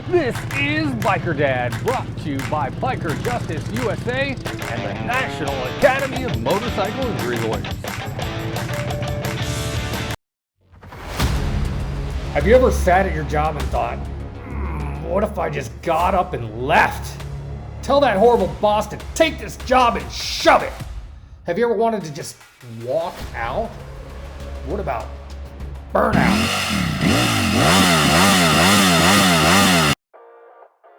This is Biker Dad, brought to you by Biker Justice USA and the National Academy of Motorcycle Injury Lawyers. Have you ever sat at your job and thought, what if I just got up and left? Tell that horrible boss to take this job and shove it. Have you ever wanted to just walk out? What about burnout?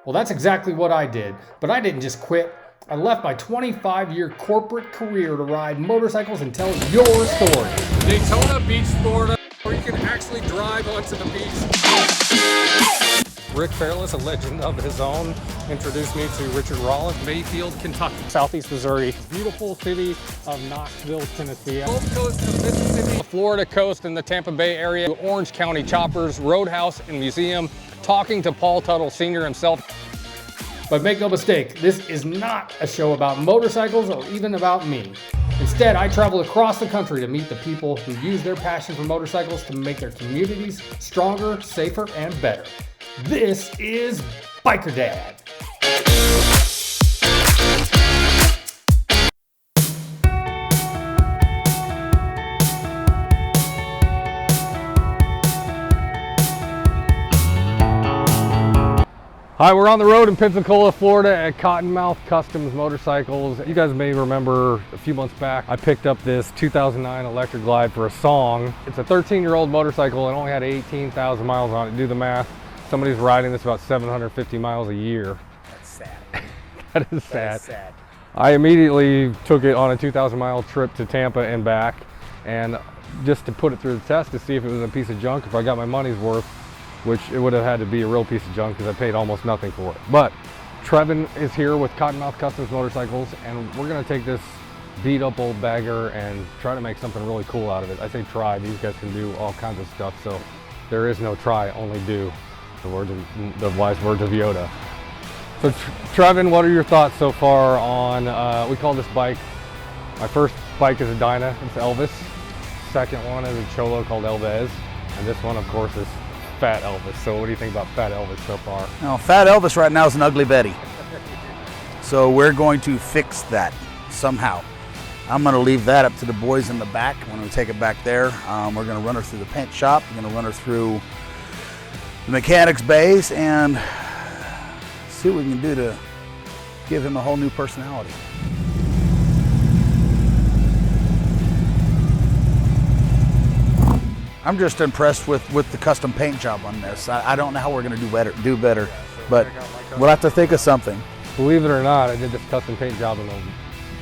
Well, that's exactly what I did, but I didn't just quit. I left my 25-year corporate career to ride motorcycles and tell your story. Daytona Beach, Florida, where you can actually drive onto the beach. Rick Fairless, a legend of his own, introduced me to Richard Rollins, Mayfield, Kentucky. Southeast Missouri, beautiful city of Knoxville, Tennessee. Gulf Coast of Mississippi, the Florida coast and the Tampa Bay area, Orange County Choppers, Roadhouse and Museum, talking to Paul Tuttle Sr. himself. But make no mistake, this is not a show about motorcycles or even about me. Instead, I travel across the country to meet the people who use their passion for motorcycles to make their communities stronger, safer, and better. This is Biker Dad. Hi, we're on the road in Pensacola, Florida at Cottonmouth Customs Motorcycles. You guys may remember a few months back, I picked up this 2009 Electra Glide for a song. It's a 13-year-old motorcycle and only had 18,000 miles on it. Do the math. Somebody's riding this about 750 miles a year. That's sad. That is sad. That is sad. I immediately took it on a 2,000-mile trip to Tampa and back, and just to put it through the test to see if it was a piece of junk, if I got my money's worth, which it would have had to be a real piece of junk because I paid almost nothing for it. But Trevin is here with Cottonmouth Customs Motorcycles, and we're gonna take this beat up old bagger and try to make something really cool out of it. I say try, these guys can do all kinds of stuff, so there is no try, only do. The wise words of Yoda. So Trevin, what are your thoughts so far on, we call this bike, my first bike is a Dyna, it's Elvis. Second one is a Cholo called Elvis. And this one, of course, is Fat Elvis. So what do you think about Fat Elvis so far? Now, Fat Elvis right now is an ugly Betty. So we're going to fix that somehow. I'm going to leave that up to the boys in the back. We're going to take it back there. We're going to run her through the paint shop. We're going to run her through the mechanics bays and see what we can do to give him a whole new personality. I'm just impressed with the custom paint job on this. I don't know how we're going to do better, but we'll have to think of something. Believe it or not, I did this custom paint job in the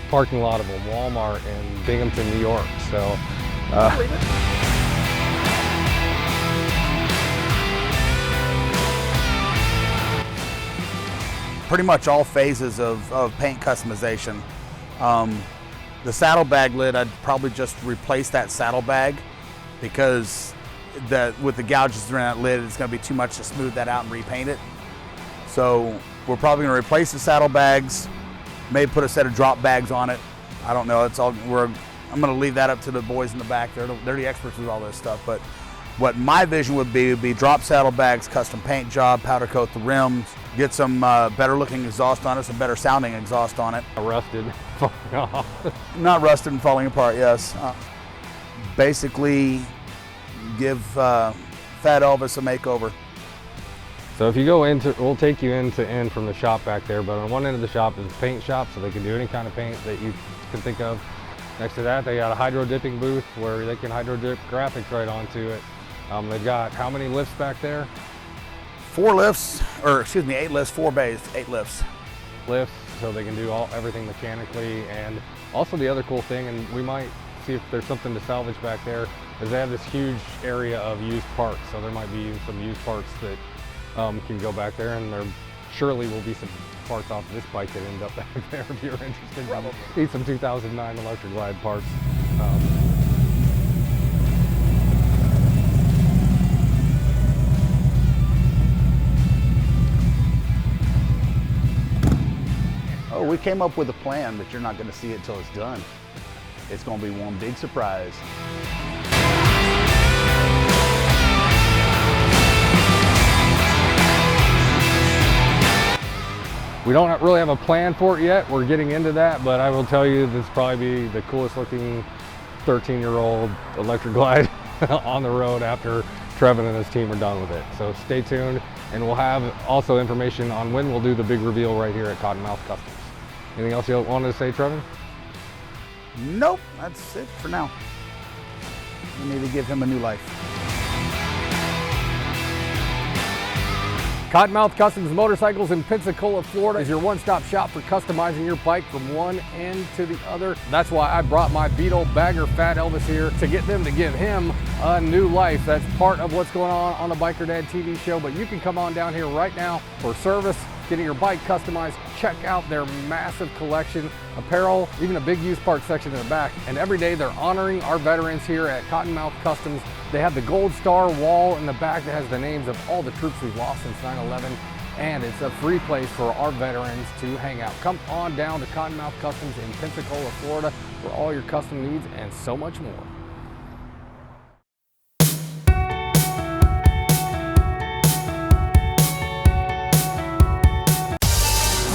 parking lot of a Walmart in Binghamton, New York. So, pretty much all phases of paint customization. The saddlebag lid, I'd probably just replace that saddlebag because with the gouges around that lid, it's going to be too much to smooth that out and repaint it. So we're probably going to replace the saddlebags, maybe put a set of drop bags on it. I don't know. I'm going to leave that up to the boys in the back. They're the experts with all this stuff. But what my vision would be drop saddlebags, custom paint job, powder coat the rims, get some better looking exhaust on it, some better sounding exhaust on it. Rusted, falling off. Not rusted and falling apart, yes. Basically give Fat Elvis a makeover. So if you go we'll take you end to end from the shop back there, but on one end of the shop is a paint shop, so they can do any kind of paint that you can think of. Next to that, they got a hydro dipping booth where they can hydro dip graphics right onto it. They've got how many lifts back there? 4 lifts, or excuse me, 8 lifts, 4 bays, 8 lifts. Lifts, so they can do everything mechanically. And also the other cool thing, and we might see if there's something to salvage back there, is they have this huge area of used parts. So there might be some used parts that can go back there, and there surely will be some parts off of this bike that end up back there if you're interested. Probably. Need some 2009 Electra Glide parts. Oh, we came up with a plan, but you're not going to see it till it's done. It's going to be one big surprise. We don't really have a plan for it yet. We're getting into that, but I will tell you this will probably be the coolest looking 13-year-old Electra Glide on the road after Trevin and his team are done with it. So stay tuned, and we'll have also information on when we'll do the big reveal right here at Cottonmouth Customs. Anything else you wanted to say, Trevin? Nope, that's it for now. We need to give him a new life. Cottonmouth Customs Motorcycles in Pensacola, Florida is your one-stop shop for customizing your bike from one end to the other. That's why I brought my Beetle bagger Fat Elvis here to get them to give him a new life. That's part of what's going on the Biker Dad TV show, but you can come on down here right now for service, getting your bike customized. Check out their massive collection, apparel, even a big used parts section in the back. And every day they're honoring our veterans here at Cottonmouth Customs. They have the Gold Star wall in the back that has the names of all the troops we've lost since 9/11. And it's a free place for our veterans to hang out. Come on down to Cottonmouth Customs in Pensacola, Florida for all your custom needs and so much more.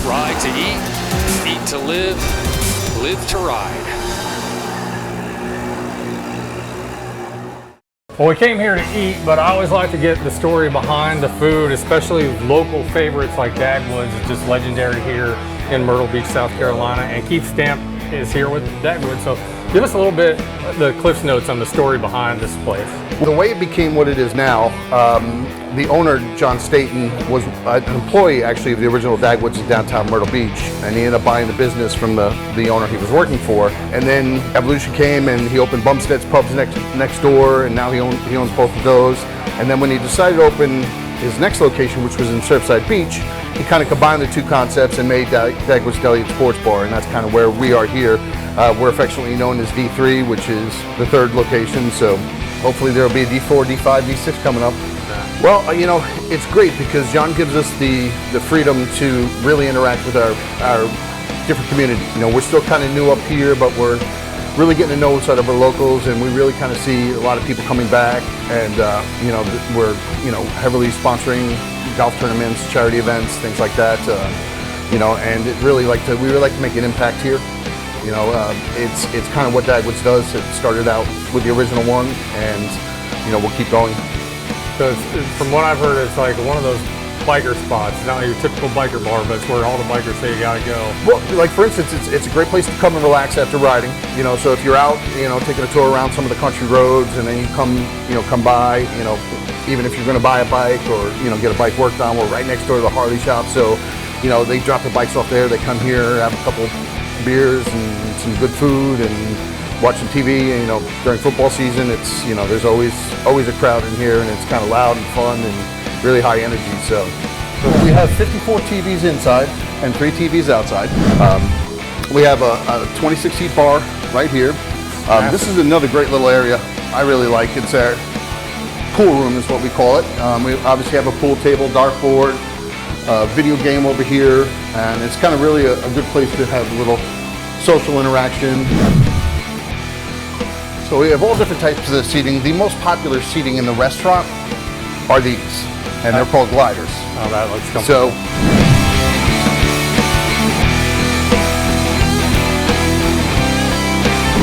Ride to eat to live, live to ride. Well, we came here to eat, but I always like to get the story behind the food, especially local favorites like Dagwoods. It's just legendary here in Myrtle Beach, South Carolina, and Keith Stamp is here with Dagwoods. So give us a little bit the Cliff's Notes on the story behind this place. The way it became what it is now, the owner, John Staten, was an employee actually of the original Dagwoods in downtown Myrtle Beach, and he ended up buying the business from the owner he was working for. And then evolution came and he opened Bumstead's Pubs next door, and now he owns both of those. And then when he decided to open his next location, which was in Surfside Beach, he kind of combined the two concepts and made Dagwoods Deli and Sports Bar, and that's kind of where we are here. We're affectionately known as D3, which is the third location, so hopefully there will be a D4, D5, D6 coming up. Well, you know, it's great because John gives us the freedom to really interact with our different community. You know, we're still kind of new up here, but we're really getting to know sort of our locals, and we really kind of see a lot of people coming back, and you know, we're heavily sponsoring golf tournaments, charity events, things like that. You know, and we really like to make an impact here. You know, it's kind of what Dagwoods does. It started out with the original one, and you know, we'll keep going. So from what I've heard, it's like one of those biker spots. It's not your typical biker bar, but it's where all the bikers say you gotta go. Well, like for instance, it's a great place to come and relax after riding. You know, so if you're out, you know, taking a tour around some of the country roads, and then you come by, you know, even if you're going to buy a bike or get a bike worked on, we're right next door to the Harley shop. So, you know, they drop their bikes off there. They come here, have a couple beers and some good food, and watch some TV. And, you know, during football season, it's, you know, there's always a crowd in here, and it's kind of loud and fun and really high energy. So we have 54 TVs inside and 3 TVs outside. We have a 26-seat bar right here. This is another great little area I really like. It's our pool room is what we call it. We obviously have a pool table, dartboard, video game over here, and it's kind of really a good place to have a little social interaction. So we have all different types of seating. The most popular seating in the restaurant are these, and they're called gliders. Oh, that looks comfortable. So,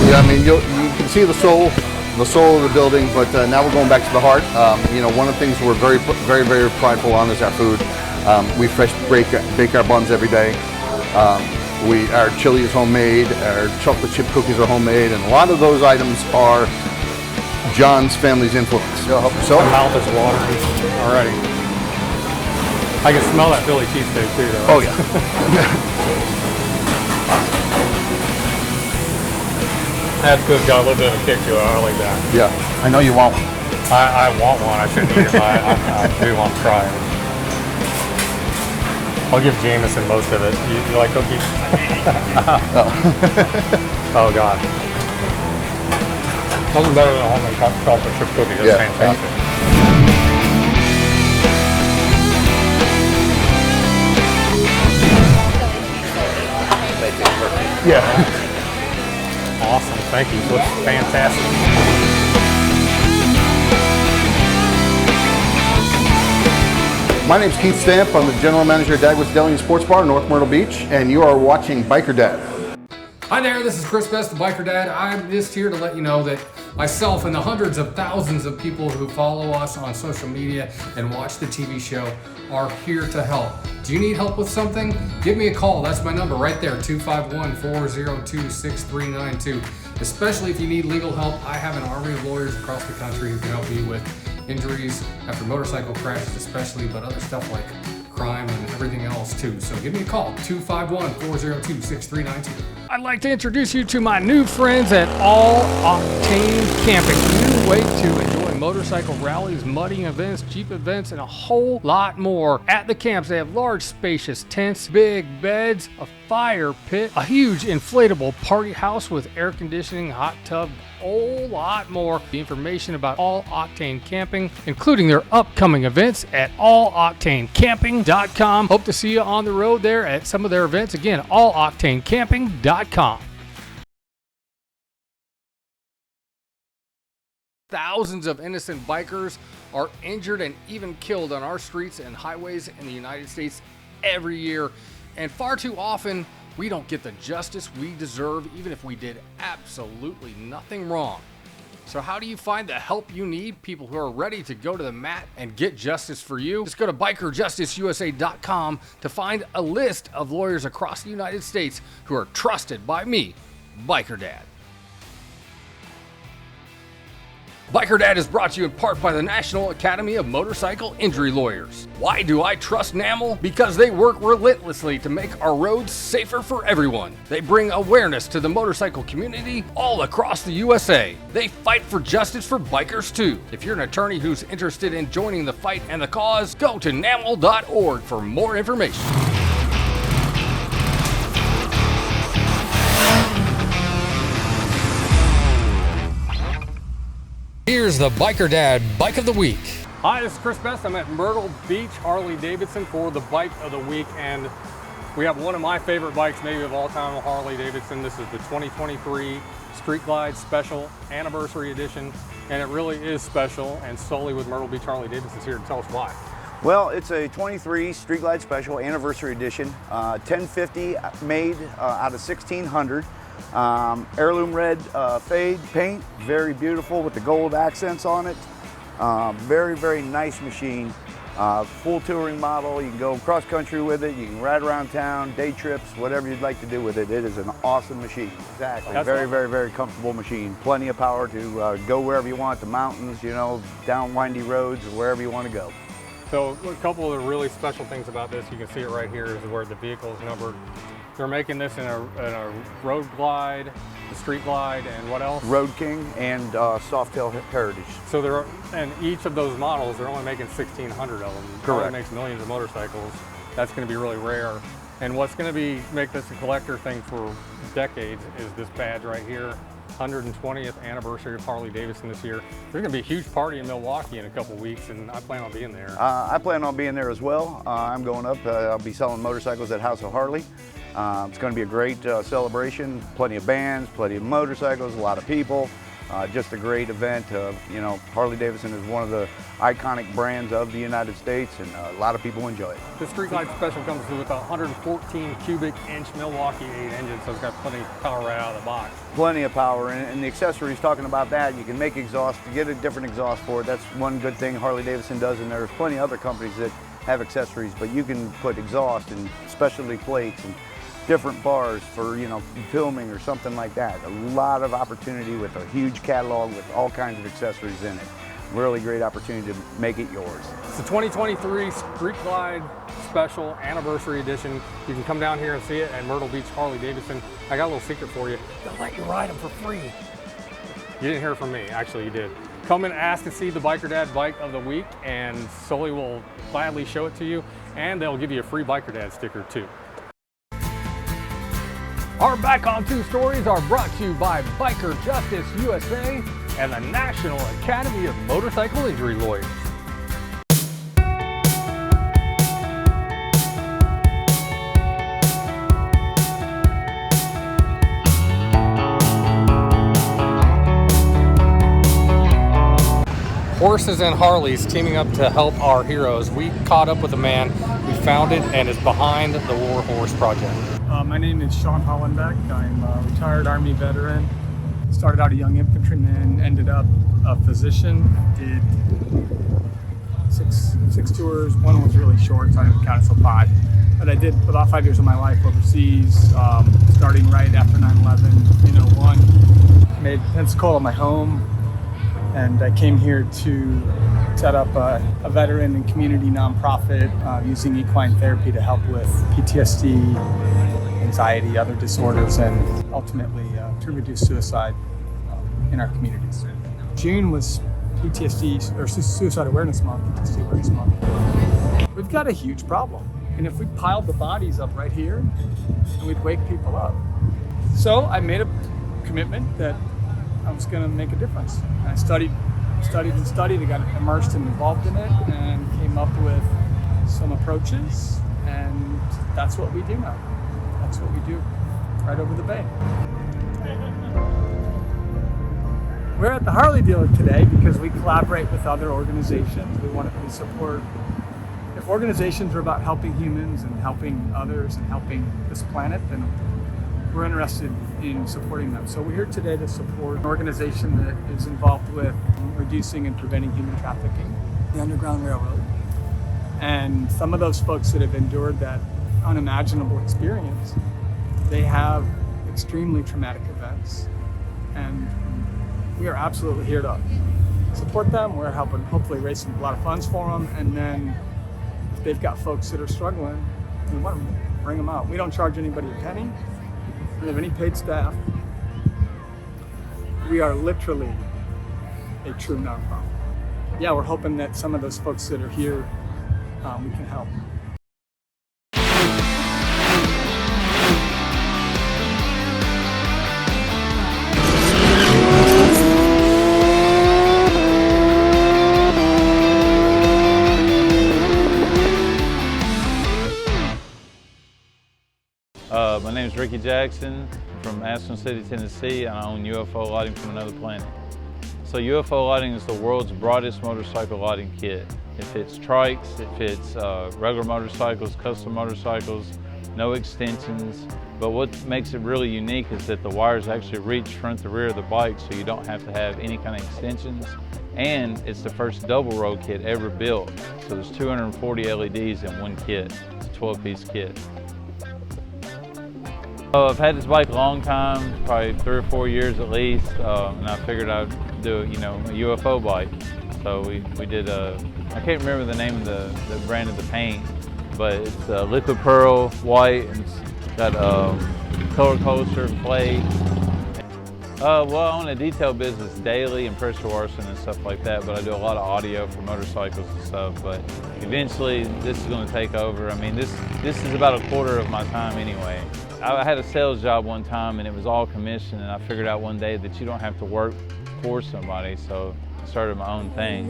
yeah, I mean, you can see the soul of the building, but now we're going back to the heart. You know, one of the things we're very, very, very prideful on is our food. We fresh bake our buns every day. Our chili is homemade, our chocolate chip cookies are homemade, and a lot of those items are John's family's influence. My mouth is watering already. I can smell that Philly cheesesteak too, though. Oh yeah. That's good. Got a little bit of a kick to it. I like that. Yeah, I know you want one. I want one. I shouldn't eat it, but I do want to try it. I'll give Jameson most of it. You like cookies? Oh God. Nothing better than a homemade chocolate chip cookie. That's fantastic. Yeah. Awesome. Thank you. Looks fantastic. My name's Keith Stamp. I'm the general manager of Dagwood's Deli and Sports Bar in North Myrtle Beach, and you are watching Biker Dad. Hi there, this is Chris Best, the Biker Dad. I'm just here to let you know that myself and the hundreds of thousands of people who follow us on social media and watch the TV show are here to help. Do you need help with something? Give me a call. That's my number right there, 251-402-6392. Especially if you need legal help, I have an army of lawyers across the country who can help you with injuries after motorcycle crashes especially, but other stuff like crime and everything else too. So give me a call, 251-402-6392. I'd like to introduce you to my new friends at All Octane Camping. A new way to enjoy motorcycle rallies, mudding events, Jeep events, and a whole lot more. At the camps, they have large, spacious tents, big beds, a fire pit, a huge inflatable party house with air conditioning, hot tub, a whole lot more. The information about All Octane Camping, including their upcoming events at alloctanecamping.com. Hope to see you on the road there at some of their events. Again, alloctanecamping.com. Thousands of innocent bikers are injured and even killed on our streets and highways in the United States every year. And far too often, we don't get the justice we deserve, even if we did absolutely nothing wrong. So how do you find the help you need? People who are ready to go to the mat and get justice for you? Just go to bikerjusticeusa.com to find a list of lawyers across the United States who are trusted by me, Biker Dad. Biker Dad is brought to you in part by the National Academy of Motorcycle Injury Lawyers. Why do I trust NAML? Because they work relentlessly to make our roads safer for everyone. They bring awareness to the motorcycle community all across the USA. They fight for justice for bikers too. If you're an attorney who's interested in joining the fight and the cause, go to naml.org for more information. Here's the Biker Dad Bike of the Week. Hi, this is Chris Best. I'm at Myrtle Beach Harley Davidson for the Bike of the Week, and we have one of my favorite bikes maybe of all time, Harley Davidson. This is the 2023 Street Glide Special Anniversary Edition, and it really is special, and solely with Myrtle Beach Harley Davidson's here to tell us why. Well, it's a 23 Street Glide Special Anniversary Edition, 1050 made out of 1600. Heirloom red fade paint, very beautiful with the gold accents on it. Very, very nice machine. Full touring model. You can go cross country with it. You can ride around town, day trips, whatever you'd like to do with it. It is an awesome machine. Exactly. That's very, awesome. very, very comfortable machine. Plenty of power to go wherever you want, the mountains, you know, down windy roads, or wherever you want to go. So a couple of the really special things about this, you can see it right here, is where the vehicle is numbered. They're making this in a Road Glide, a Street Glide, and what else? Road King and Softail Heritage. So they're, and each of those models, they're only making 1,600 of them. Correct. Harley makes millions of motorcycles. That's going to be really rare. And what's going to make this a collector thing for decades is this badge right here. 120th anniversary of Harley Davidson this year. There's going to be a huge party in Milwaukee in a couple weeks, and I plan on being there. I plan on being there as well. I'm going up. I'll be selling motorcycles at House of Harley. It's going to be a great celebration. Plenty of bands, plenty of motorcycles, a lot of people. Just a great event. You know, Harley Davidson is one of the iconic brands of the United States, and a lot of people enjoy it. The Street Glide Special comes with a 114 cubic inch Milwaukee 8 engine, so it's got plenty of power right out of the box. Plenty of power, and the accessories, talking about that, you can make exhaust, to get a different exhaust for it. That's one good thing Harley Davidson does, and there's plenty of other companies that have accessories, but you can put exhaust and specialty plates and different bars for, you know, filming or something like that. A lot of opportunity with a huge catalog with all kinds of accessories in it. Really great opportunity to make it yours. It's the 2023 Street Glide Special Anniversary Edition. You can come down here and see it at Myrtle Beach Harley Davidson. I got a little secret for you. They'll let you ride them for free. You didn't hear it from me, actually you did. Come and ask to see the Biker Dad Bike of the Week, and Sully will gladly show it to you, and they'll give you a free Biker Dad sticker too. Our Back on Two stories are brought to you by Biker Justice USA and the National Academy of Motorcycle Injury Lawyers. horses and Harleys teaming up to help our heroes. We caught up with a man who founded and is behind the War Horse Project. My name is Sean Hollenbeck. I'm a retired Army veteran. Started out a young infantryman, ended up a physician, did six tours. One was really short, so I didn't count it, so 5. But I did about 5 years of my life overseas, starting right after 9/11 in 01. Made Pensacola my home, and I came here to set up a veteran and community nonprofit using equine therapy to help with PTSD, anxiety, other disorders, and ultimately to reduce suicide in our communities. June was PTSD or Suicide Awareness Month, PTSD Awareness Month. We've got a huge problem, and if we piled the bodies up right here, we'd wake people up. So I made a commitment that I was going to make a difference. I studied. I got immersed and involved in it, and came up with some approaches, and that's what we do now. That's what we do right over the bay. We're at the Harley dealer today because we collaborate with other organizations. We support. If organizations are about helping humans and helping others and helping this planet, then we're interested in supporting them. So we're here today to support an organization that is involved with reducing and preventing human trafficking, the Underground Railroad. And some of those folks that have endured that unimaginable experience, they have extremely traumatic events. And we are absolutely here to support them. We're helping hopefully raise a lot of funds for them. And then if they've got folks that are struggling, we want to bring them out. We don't charge anybody a penny. We don't have any paid staff. We are literally a true nonprofit. Yeah, we're hoping that some of those folks that are here, we can help. My name is Ricky Jackson from Aspen City, Tennessee, and I own UFO Lighting from Another Planet. So UFO Lighting is the world's broadest motorcycle lighting kit. It fits trikes, it fits regular motorcycles, custom motorcycles, no extensions. But what makes it really unique is that the wires actually reach front to rear of the bike, so you don't have to have any kind of extensions. And it's the first double row kit ever built. So there's 240 LEDs in one kit. It's a 12-piece kit. I've had this bike a long time, probably 3 or 4 years at least, and I figured I'd do a UFO bike. So we did I can't remember the name of the brand of the paint, but it's liquid pearl, white, and it's got color coaster and plate. Well, I own a detail business daily and pressure washing and stuff like that, but I do a lot of audio for motorcycles and stuff, but eventually this is going to take over. I mean, this is about a quarter of my time anyway. I had a sales job one time and it was all commission, and I figured out one day that you don't have to work for somebody, so I started my own thing.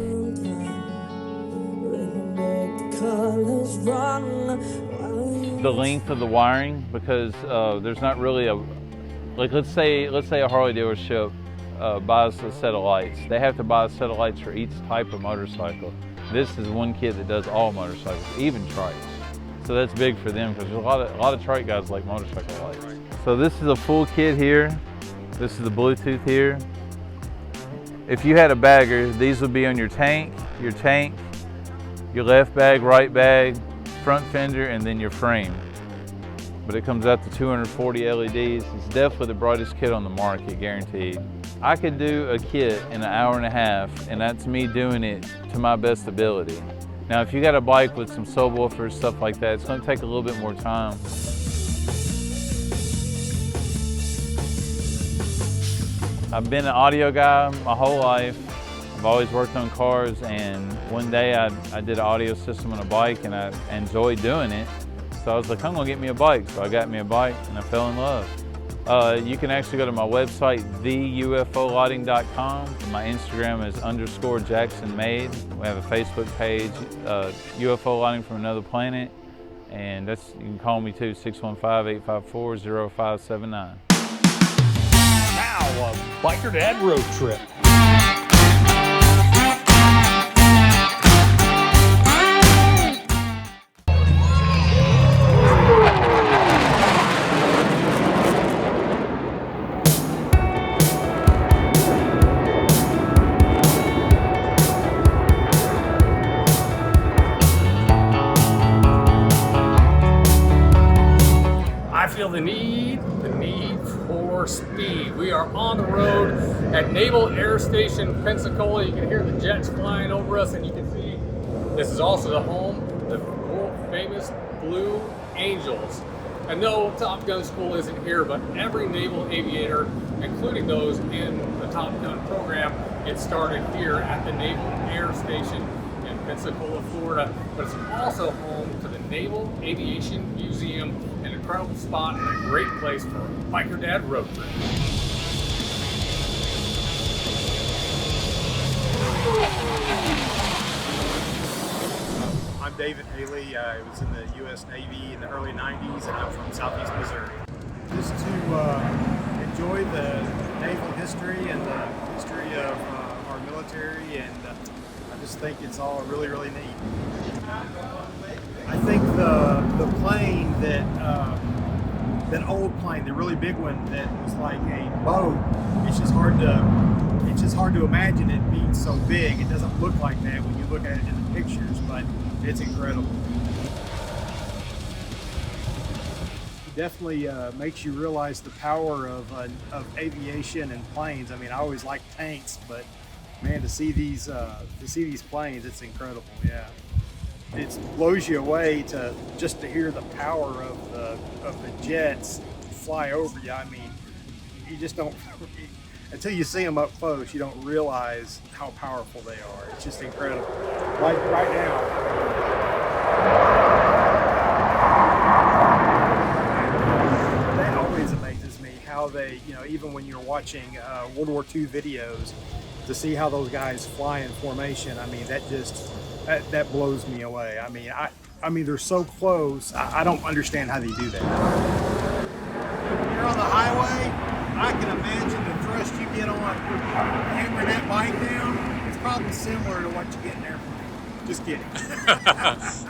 The length of the wiring, because there's not really a, like let's say a Harley dealership buys a set of lights. They have to buy a set of lights for each type of motorcycle. This is one kit that does all motorcycles, even trikes. So that's big for them because there's a lot of trike guys like motorcycle lights. So this is a full kit here. This is the Bluetooth here. If you had a bagger, these would be on your tank, your left bag, right bag, front fender, and then your frame. But it comes out to 240 LEDs. It's definitely the brightest kit on the market, guaranteed. I could do a kit in an hour and a half, and that's me doing it to my best ability. Now, if you got a bike with some subwoofers, stuff like that, it's going to take a little bit more time. I've been an audio guy my whole life. I've always worked on cars, and one day I did an audio system on a bike, and I enjoyed doing it. So I was like, I'm going to get me a bike. So I got me a bike, and I fell in love. You can actually go to my website, theufolighting.com. My Instagram is _JacksonMade. We have a Facebook page, UFO Lighting from Another Planet. And you can call me too, 615-854-0579. Now, a Biker Dad road trip. feel the need for speed. We are on the road at Naval Air Station, Pensacola. You can hear the jets flying over us, and you can see this is also the home of the world famous Blue Angels. And no, Top Gun school isn't here, but every naval aviator, including those in the Top Gun program, gets started here at the Naval Air Station in Pensacola, Florida. But it's also home to the Naval Aviation Museum, an incredible spot and a great place for a biker dad road trip. I'm David Haley. I was in the U.S. Navy in the early 90s, and I'm from Southeast Missouri. Just to enjoy the naval history and the history of our military, and I just think it's all really, really neat. I think the plane that old plane, the really big one that was like a boat, it's just hard to imagine it being so big. It doesn't look like that when you look at it in the pictures, but it's incredible. It definitely makes you realize the power of aviation and planes. I mean, I always liked tanks, but man, to see these planes, it's incredible. Yeah, it blows you away just to hear the power of the jets fly over you. I mean, you just don't. Until you see them up close, you don't realize how powerful they are. It's just incredible. Like right now. That always amazes me how they, even when you're watching World War II videos, to see how those guys fly in formation, I mean, that blows me away. I mean, they're so close. I don't understand how they do that. When you're on the highway, I can imagine the thrust you get on hammering that bike down. It's probably similar to what you get in an airplane. Just kidding.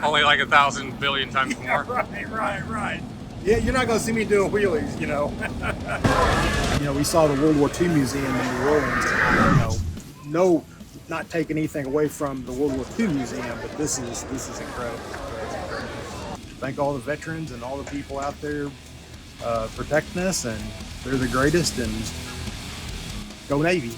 Only like 1,000 billion times more. Right. Yeah, you're not going to see me doing wheelies, we saw the World War II Museum in New Orleans. No, not taking anything away from the World War II Museum, but this is incredible. Thank all the veterans and all the people out there protecting us, and they're the greatest, and go Navy.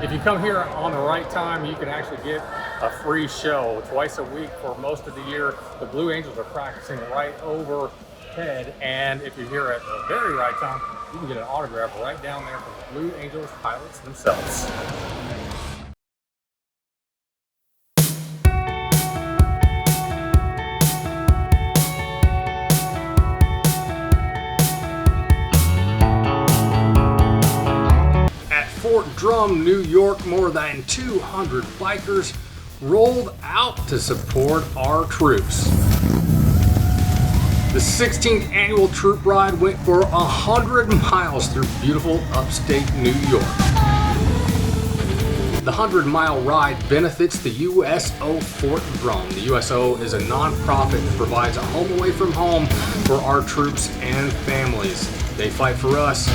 If you come here on the right time, you can actually get a free show twice a week for most of the year. The Blue Angels are practicing right overhead, and if you're here at the very right time, you can get an autograph right down there from the Blue Angels pilots themselves. Fort Drum, New York, more than 200 bikers rolled out to support our troops. The 16th annual troop ride went for 100 miles through beautiful upstate New York. The 100-mile ride benefits the USO Fort Drum. The USO is a nonprofit that provides a home away from home for our troops and families. They fight for us,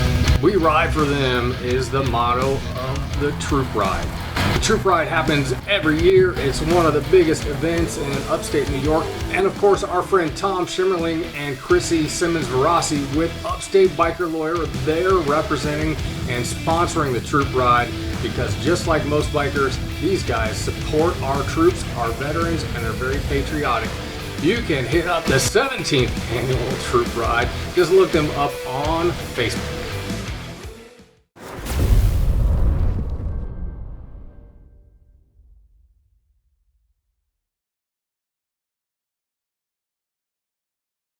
we ride for them is the motto of the troop ride. The troop ride happens every year. It's one of the biggest events in upstate New York. And of course, our friend Tom Schimmerling and Chrissy Simmons-Verassi with Upstate Biker Lawyer, they're representing and sponsoring the troop ride, because just like most bikers, these guys support our troops, our veterans, and they're very patriotic. You can hit up the 17th annual troop ride. Just look them up on Facebook.